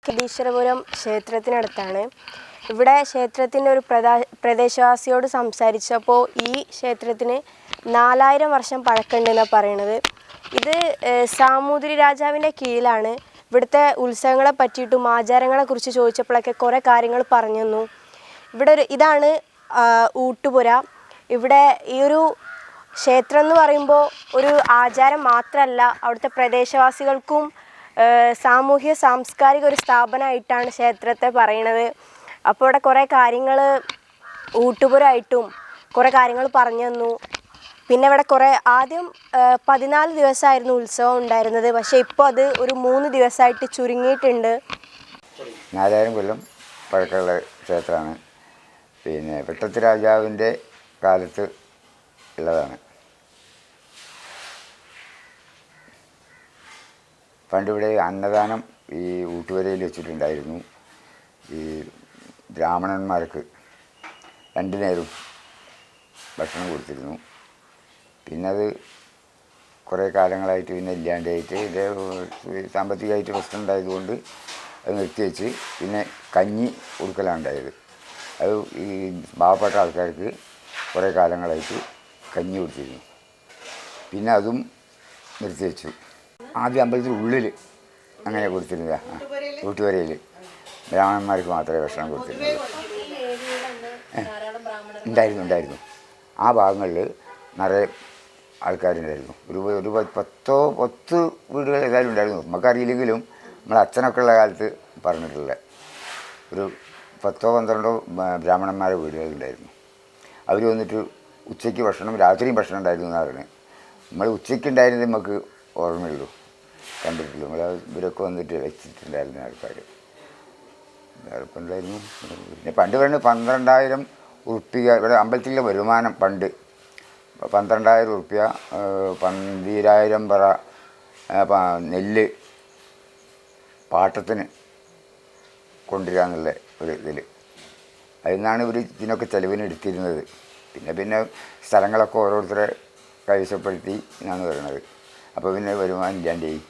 കടീശ്വരപുരം ക്ഷേത്രത്തിനടുത്താണ്. ഇവിടെ ക്ഷേത്രത്തിൻ്റെ ഒരു പ്രദേശവാസിയോട് സംസാരിച്ചപ്പോൾ ഈ ക്ഷേത്രത്തിന് 4000 വർഷം പഴക്കമുണ്ടെന്നാണ് പറയണത്. ഇത് സാമൂതിരി രാജാവിൻ്റെ കീഴിലാണ്. ഇവിടുത്തെ ഉത്സവങ്ങളെ പറ്റിയിട്ടും ആചാരങ്ങളെക്കുറിച്ച് ചോദിച്ചപ്പോഴൊക്കെ കുറേ കാര്യങ്ങൾ പറഞ്ഞു തന്നു. ഇതാണ് ഊട്ടുപുര. ഇവിടെ ഈ ഒരു ക്ഷേത്രം എന്ന് പറയുമ്പോൾ ഒരു ആചാരം മാത്രമല്ല, അവിടുത്തെ പ്രദേശവാസികൾക്കും സാമൂഹ്യ സാംസ്കാരിക ഒരു സ്ഥാപനമായിട്ടാണ് ക്ഷേത്രത്തെ പറയണത്. അപ്പോൾ ഇവിടെ കുറേ കാര്യങ്ങൾ ഊട്ടുപുരമായിട്ടും കുറേ കാര്യങ്ങൾ പറഞ്ഞു തന്നു. പിന്നെ ഇവിടെ ആദ്യം 14 ദിവസമായിരുന്നു ഉത്സവം ഉണ്ടായിരുന്നത്. പക്ഷേ ഇപ്പോൾ അത് ഒരു 3 ദിവസമായിട്ട് ചുരുങ്ങിയിട്ടുണ്ട്. 4000 കൊല്ലം പഴക്കമുള്ള ക്ഷേത്രമാണ്. പിന്നെ പെട്ടത്ത് രാജാവിൻ്റെ കാലത്ത് ഉള്ളതാണ്. പണ്ടിവിടെ അന്നദാനം ഈ ഊട്ടുപുരയിൽ വെച്ചിട്ടുണ്ടായിരുന്നു. ഈ ബ്രാഹ്മണന്മാർക്ക് 2 നേരം ഭക്ഷണം കൊടുത്തിരുന്നു. പിന്നെ അത് കുറേ കാലങ്ങളായിട്ട് പിന്നെ ഇല്ലാണ്ടായിട്ട് ഇത് സാമ്പത്തികമായിട്ട് പ്രശ്നം ഉണ്ടായതുകൊണ്ട് അത് നിർത്തിവെച്ച് പിന്നെ കഞ്ഞി കൊടുക്കലാണ് ഉണ്ടായത്. അത് ഈ പാവപ്പെട്ട ആൾക്കാർക്ക് കുറേ കാലങ്ങളായിട്ട് കഞ്ഞി കൊടുത്തിരുന്നു. പിന്നെ അതും നിർത്തിവെച്ചു. ആദ്യം അമ്പലത്തിന് ഉള്ളിൽ അങ്ങനെ കൊടുത്തിരുന്നത്. ഊട്ടുപുരയിൽ ബ്രാഹ്മണന്മാർക്ക് മാത്രമേ ഭക്ഷണം കൊടുത്തിരുന്നത്. ഉണ്ടായിരുന്നു. ആ ഭാഗങ്ങളിൽ നിറയെ ആൾക്കാരുണ്ടായിരുന്നു. ഒരു 10 വീടുകൾ ഏതായാലും ഉണ്ടായിരുന്നു. നമുക്കറിയില്ലെങ്കിലും നമ്മളെ അച്ഛനൊക്കെ ഉള്ള കാലത്ത് പറഞ്ഞിട്ടുള്ള ഒരു 10-12 ബ്രാഹ്മണന്മാരുടെ വീടുകളുണ്ടായിരുന്നു. അവർ വന്നിട്ട് ഉച്ചയ്ക്ക് ഭക്ഷണം, രാത്രിയും ഭക്ഷണം ഉണ്ടായിരുന്നു എന്നാണ് പറയുന്നത്. നമ്മൾ ഉച്ചയ്ക്ക് ഉണ്ടായിരുന്നത് നമുക്ക് ഓർമ്മയുള്ളൂ, കണ്ടിട്ടുള്ളൂ. ഇവരൊക്കെ വന്നിട്ട് വെച്ചിട്ടുണ്ടായിരുന്നു ആൾക്കാർ. വേറെപ്പം ഉണ്ടായിരുന്നു. പിന്നെ പണ്ട് പറയുന്നത് 12,000 ഉറുപ്പിക ഇവിടെ അമ്പലത്തിലെ വരുമാനം. പണ്ട് 12,000 ഉറുപ്പിക, 12,000 പറ നെല്ല് പാട്ടത്തിന് കൊണ്ടുവരികയെന്നുള്ള ഒരു ഇതിൽ അതിൽ നിന്നാണ് ഇവർ ഇതിനൊക്കെ ചെലവിന് എടുത്തിരുന്നത്. പിന്നെ സ്ഥലങ്ങളൊക്കെ ഓരോരുത്തരെ കൈവശപ്പെടുത്തി എന്നാണ് പറയുന്നത്. അപ്പോൾ പിന്നെ വരുമാനം ഇല്ലാണ്ടായി.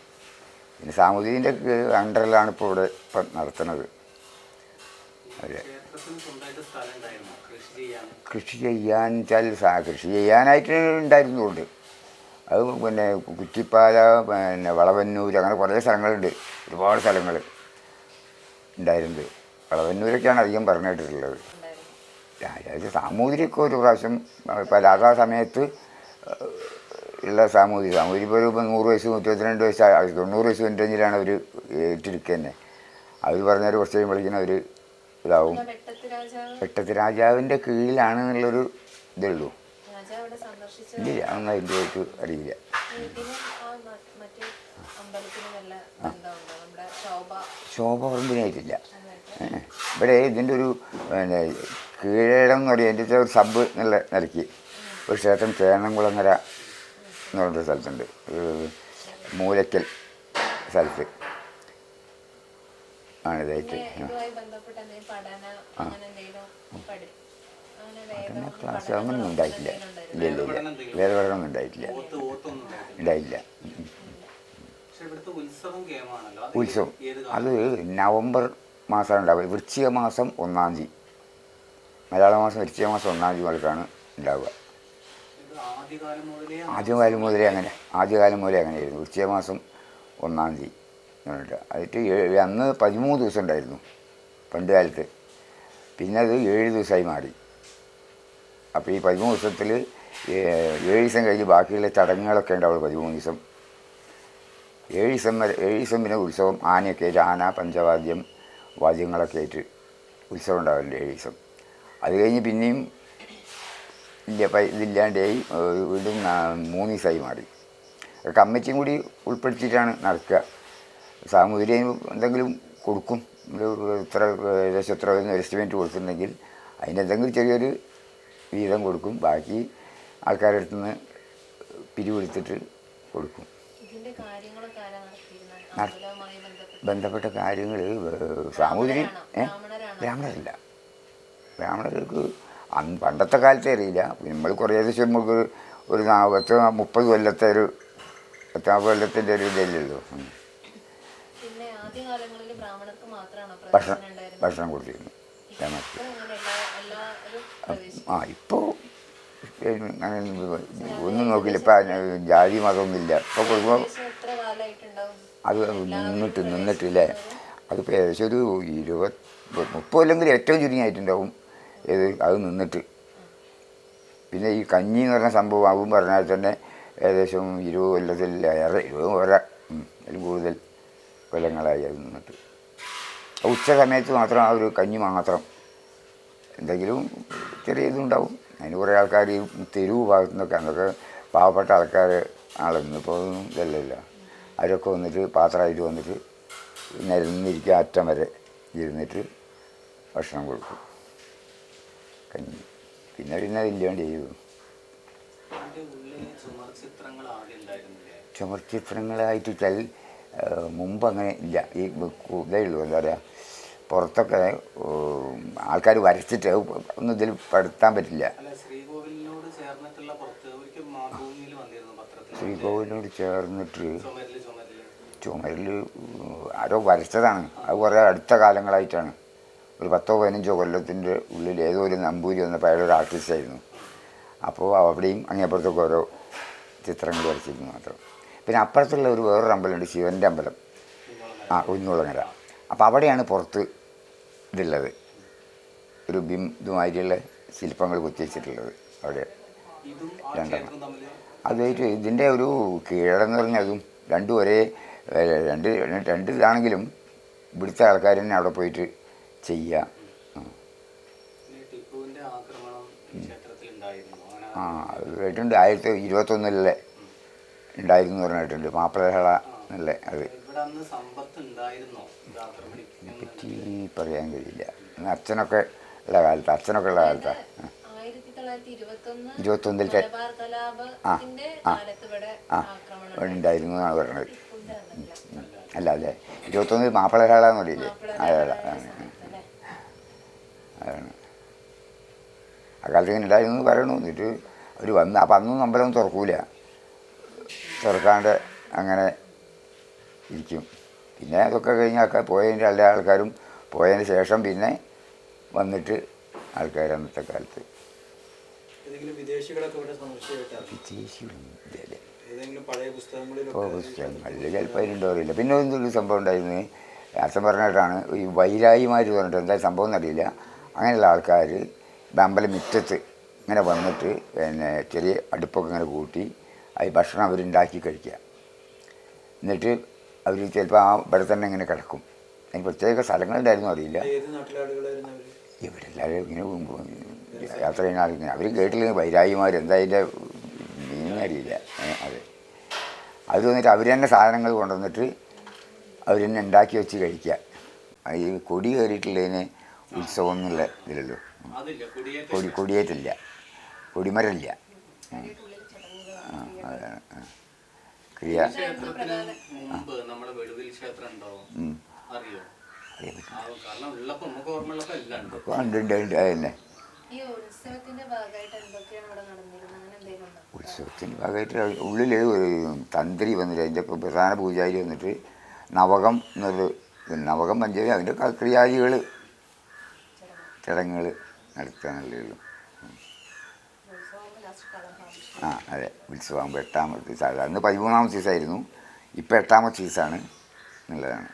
പിന്നെ സാമൂതിരിൻ്റെ അണ്ടറിലാണ് ഇപ്പോൾ ഇവിടെ ഇപ്പം നടത്തുന്നത്. അതെ, കൃഷി ചെയ്യാൻ വെച്ചാൽ കൃഷി ചെയ്യാനായിട്ട് ഉണ്ടായിരുന്നുകൊണ്ട് അത് പിന്നെ കുറ്റിപ്പാല, പിന്നെ വളവന്നൂർ, അങ്ങനെ കുറേ സ്ഥലങ്ങളുണ്ട്. ഒരുപാട് സ്ഥലങ്ങൾ ഉണ്ടായിരുന്നത്. വളവന്നൂരൊക്കെയാണ് അധികം പറഞ്ഞു കേട്ടിട്ടുള്ളത്. അതായത് സാമൂതിരിയൊക്കെ ഒരു പ്രാവശ്യം ആ സമയത്ത് ഉള്ള സാമൂതിരി ഇപ്പോൾ ഒരു 100 വയസ്സ് 122 വയസ്സ് 90 വയസ്സ് കഴിഞ്ഞിട്ടാണ് അവർ ഏറ്റെടുക്കുക തന്നെ. അവർ പറഞ്ഞാൽ കുറച്ച് കഴിയുമ്പോഴേക്കും അവർ ഇതാവും. പെട്ടത്ത് രാജാവിൻ്റെ കീഴിലാണ് എന്നുള്ളൊരു ഇതേ ഉള്ളൂ. ഇല്ല, അതൊന്നും അതിൻ്റെ ആയിട്ട് അറിയില്ല. ശോഭ പറമ്പിനായിട്ടില്ല. ഇവിടെ ഇതിൻ്റെ ഒരു പിന്നെ കീഴടം എന്ന് പറയുക, എൻ്റെ ഒരു സബ് എന്നുള്ള നിലയ്ക്ക് ഒരു ക്ഷേത്രം ചേന്നംകുളങ്ങര എന്ന് പറഞ്ഞൊരു സ്ഥലത്തുണ്ട്, മൂലക്കൽ സ്ഥലത്ത് ആണിതായിട്ട്. പഠന ക്ലാസ് അങ്ങനെയൊന്നും ഉണ്ടായിട്ടില്ല. ഇല്ല, വേദപഠനമൊന്നും ഉണ്ടായിട്ടില്ല. ഉത്സവം അത് നവംബർ മാസമാണ് ഉണ്ടാവുക. വൃശ്ചിക മാസം 1-ാം തീയതി, മലയാള മാസം വൃശ്ചിക മാസം 1-ാം തീയതി മുതൽക്കാണ് ഉണ്ടാവുക. ആദ്യകാലം മുതലേ അങ്ങനെയായിരുന്നു. വൃശ്ചിക മാസം 1-ാം തീയതി എന്ന് പറഞ്ഞിട്ട് അതിട്ട് അന്ന് 13 ദിവസം ഉണ്ടായിരുന്നു പണ്ട് കാലത്ത്. പിന്നെ അത് 7 ദിവസമായി മാറി. അപ്പോൾ ഈ 13 ദിവസത്തിൽ 7 ദിവസം കഴിഞ്ഞ് ബാക്കിയുള്ള ചടങ്ങുകളൊക്കെ ഉണ്ടാവുള്ളൂ. 13 ദിവസം 7 ദിവസം പിന്നെ ഉത്സവം. ആനയൊക്കെ ആയിട്ട്, ആന, പഞ്ചവാദ്യം, വാദ്യങ്ങളൊക്കെ ആയിട്ട് ഉത്സവം ഉണ്ടാവില്ല 7 ദിവസം. അത് കഴിഞ്ഞ് പിന്നെയും ഇതില്ലാണ്ടായി വീണ്ടും 3 ദിവസമായി മാറി. കമ്മിറ്റിയും കൂടി ഉൾപ്പെടുത്തിയിട്ടാണ് നടക്കുക. സാമൂതിരി എന്തെങ്കിലും കൊടുക്കും, ഏകദേശം എത്ര എസ്റ്റിമേറ്റ് കൊടുത്തിട്ടുണ്ടെങ്കിൽ അതിനെന്തെങ്കിലും ചെറിയൊരു വീതം കൊടുക്കും. ബാക്കി ആൾക്കാരുടെ അടുത്ത് നിന്ന് പിരിവെടുത്തിട്ട് കൊടുക്കും. ബന്ധപ്പെട്ട കാര്യങ്ങൾ സാമൂതിരി ബ്രാഹ്മണരല്ല. ബ്രാഹ്മണർക്ക് പണ്ടത്തെ കാലത്തെ അറിയില്ല. നമ്മൾ കുറേ ദിവസം നമുക്ക് ഒരു 30 കൊല്ലത്തെ ഒരു 10 കൊല്ലത്തിൻ്റെ ഒരു ഇതല്ലേ ഉള്ളൂ. ഭക്ഷണം ഭക്ഷണം കൊടുത്തിരുന്നു. ആ ഇപ്പോൾ അങ്ങനെ ഒന്നും നോക്കില്ല. ഇപ്പം ജാതി മതമൊന്നുമില്ല. ഇപ്പോൾ കൊടുക്കുമ്പോൾ അത് നിന്നിട്ടില്ലേ. അതിപ്പോൾ ഏകദേശം ഒരു 30 കൊല്ലെങ്കിലും ഏറ്റവും ചുരുങ്ങിയായിട്ടുണ്ടാവും അത് നിന്നിട്ട്. പിന്നെ ഈ കഞ്ഞി എന്ന് പറഞ്ഞ സംഭവം ആവും പറഞ്ഞാൽ തന്നെ ഏകദേശം 20 കൊല്ലത്തിലേറെ, 20 പോരാ, അതിൽ കൂടുതൽ കൊല്ലങ്ങളായി അത് നിന്നിട്ട്. ഉച്ച സമയത്ത് മാത്രം ആ ഒരു കഞ്ഞി മാത്രം, എന്തെങ്കിലും ചെറിയ ഇതുണ്ടാവും. അതിന് കുറേ ആൾക്കാർ ഈ തെരുവ് ഭാഗത്തു നിന്നൊക്കെ, അതൊക്കെ പാവപ്പെട്ട ആൾക്കാർ ആളൊന്നും ഇപ്പോൾ ഒന്നും ഇതല്ലല്ലോ. അവരൊക്കെ വന്നിട്ട് പാത്രമായിട്ട് വന്നിട്ട് നിരന്നിരിക്കുക, അറ്റം വരെ ഇരുന്നിട്ട് ഭക്ഷണം കൊടുക്കും, കഞ്ഞി. പിന്നെ ഇല്ലാണ്ട് ചെയ്തു. ചുമർചിത്രങ്ങളായിട്ട് വെച്ചാൽ മുമ്പ് അങ്ങനെ ഇല്ല. ഈ ഇതേ ഉള്ളൂ, എന്താ പറയുക, പുറത്തൊക്കെ ആൾക്കാർ വരച്ചിട്ട് ഒന്നും ഇതിൽ പെടുത്താൻ പറ്റില്ല. ശ്രീകോവിലിനോട് ചേർന്നിട്ട് ചുമരിൽ ആരോ വരച്ചതാണ്. അത് കുറേ അടുത്ത കാലങ്ങളായിട്ടാണ്. ഒരു 10-15 കൊല്ലത്തിൻ്റെ ഉള്ളിൽ ഏതോ ഒരു നമ്പൂരി വന്നപ്പോൾ അയാളൊരു ആർട്ടിസ്റ്റായിരുന്നു. അപ്പോൾ അവിടെയും അങ്ങേപ്പുറത്തൊക്കെ ഓരോ ചിത്രങ്ങൾ വരച്ചിരുന്നു മാത്രം. പിന്നെ അപ്പുറത്തുള്ള വേറൊരു അമ്പലമുണ്ട്, ശിവൻ്റെ അമ്പലം, കുഞ്ഞുകുളങ്ങര. അപ്പോൾ അവിടെയാണ് പുറത്ത് ഇതുള്ളത്, ഒരു ഇതുമായിട്ടുള്ള ശില്പങ്ങൾ കൊത്തിവെച്ചിട്ടുള്ളത് അവിടെ രണ്ടെണ്ണം. അതായിട്ട് ഇതിൻ്റെ ഒരു കീഴടന്ന് പറഞ്ഞതും രണ്ടും ഒരേ രണ്ട് ഇതാണെങ്കിലും ഇവിടുത്തെ ആൾക്കാർ തന്നെ അവിടെ പോയിട്ട് ചെയ്യുക. അത് കേട്ടിട്ടുണ്ട്. 1921 ഉണ്ടായിരുന്നു എന്ന് പറഞ്ഞിട്ടുണ്ട്. മാപ്പിളഹള എന്നല്ലേ അത്. അതിനെപ്പറ്റി പറയാൻ കഴിയില്ല. അച്ഛനൊക്കെ ഉള്ള കാലത്താണ് 21 ഉണ്ടായിരുന്നു എന്നാണ് പറഞ്ഞത്. അല്ല അല്ലേ, 21 മാപ്പിളഹള എന്ന് പറയില്ലേ, അതാണ്. ആ കാലത്ത് ഇങ്ങനെ ഉണ്ടായിരുന്നു എന്ന് പറയണു. എന്നിട്ട് അവർ വന്ന്, അപ്പം അന്നൊന്നും അമ്പലം തുറക്കൂല, തുറക്കാണ്ട് അങ്ങനെ ഇരിക്കും. പിന്നെ അതൊക്കെ കഴിഞ്ഞൊക്കെ പോയതിൻ്റെ എല്ലാ ആൾക്കാരും പോയതിന് ശേഷം പിന്നെ വന്നിട്ട് ആൾക്കാർ അന്നത്തെ കാലത്ത് പുസ്തകങ്ങളിൽ ചിലപ്പോൾ അതിലുണ്ടോ അറിയില്ല. പിന്നെ എന്തൊരു സംഭവം ഉണ്ടായിരുന്നു, അച്ഛൻ പറഞ്ഞിട്ടാണ്, ഈ വൈരായിമാർ പറഞ്ഞിട്ട് എന്താ സംഭവം എന്നറിയില്ല. അങ്ങനെയുള്ള ആൾക്കാർ അമ്പലം മുറ്റത്ത് ഇങ്ങനെ വന്നിട്ട് പിന്നെ ചെറിയ അടുപ്പൊക്കെ ഇങ്ങനെ കൂട്ടി ഈ ഭക്ഷണം അവരുണ്ടാക്കി കഴിക്കുക. എന്നിട്ട് അവർ ചിലപ്പോൾ ഇവിടെ തന്നെ ഇങ്ങനെ കിടക്കും. അതിന് പ്രത്യേക സ്ഥലങ്ങളുണ്ടായിരുന്നു അറിയില്ല. ഇവിടെ എല്ലാവരും ഇങ്ങനെ യാത്ര ചെയ്യുന്ന ആളിങ്ങനെ അവർ കേട്ടില്ല. വൈരായിമാർ എന്താ അതിൻ്റെ മീനിങ് അറിയില്ല. അത് വന്നിട്ട് അവർ തന്നെ സാധനങ്ങൾ കൊണ്ടുവന്നിട്ട് അവർ തന്നെ ഉണ്ടാക്കി വെച്ച് കഴിക്കുക. ഈ കൊടി കയറിയിട്ടുള്ളതിന് ഉത്സവം എന്നുള്ള ഇതിലല്ലോ, കൊടിയേറ്റില്ല, കൊടിമരമില്ല. അതാണ് ക്രിയ. ഉണ്ട് അതന്നെ. ഉത്സവത്തിൻ്റെ ഭാഗമായിട്ട് ഉള്ളിൽ ഒരു തന്ത്രി വന്നിട്ട്, അതിൻ്റെ പ്രധാന പൂജാരി വന്നിട്ട് നവകം എന്നൊരു നവകം പഞ്ചാരി അതിൻ്റെ ക്രിയാദികൾ ചടങ്ങുകൾ നടത്തുക എന്നുള്ളൂ. അതെ, ഉത്സവമാകുമ്പോൾ 8ാമത്തെ ദിവസം. അന്ന് 13ാമത്തെ ദിവസമായിരുന്നു, ഇപ്പോൾ 8ാമത്തെ ദിവസമാണ് എന്നുള്ളതാണ്.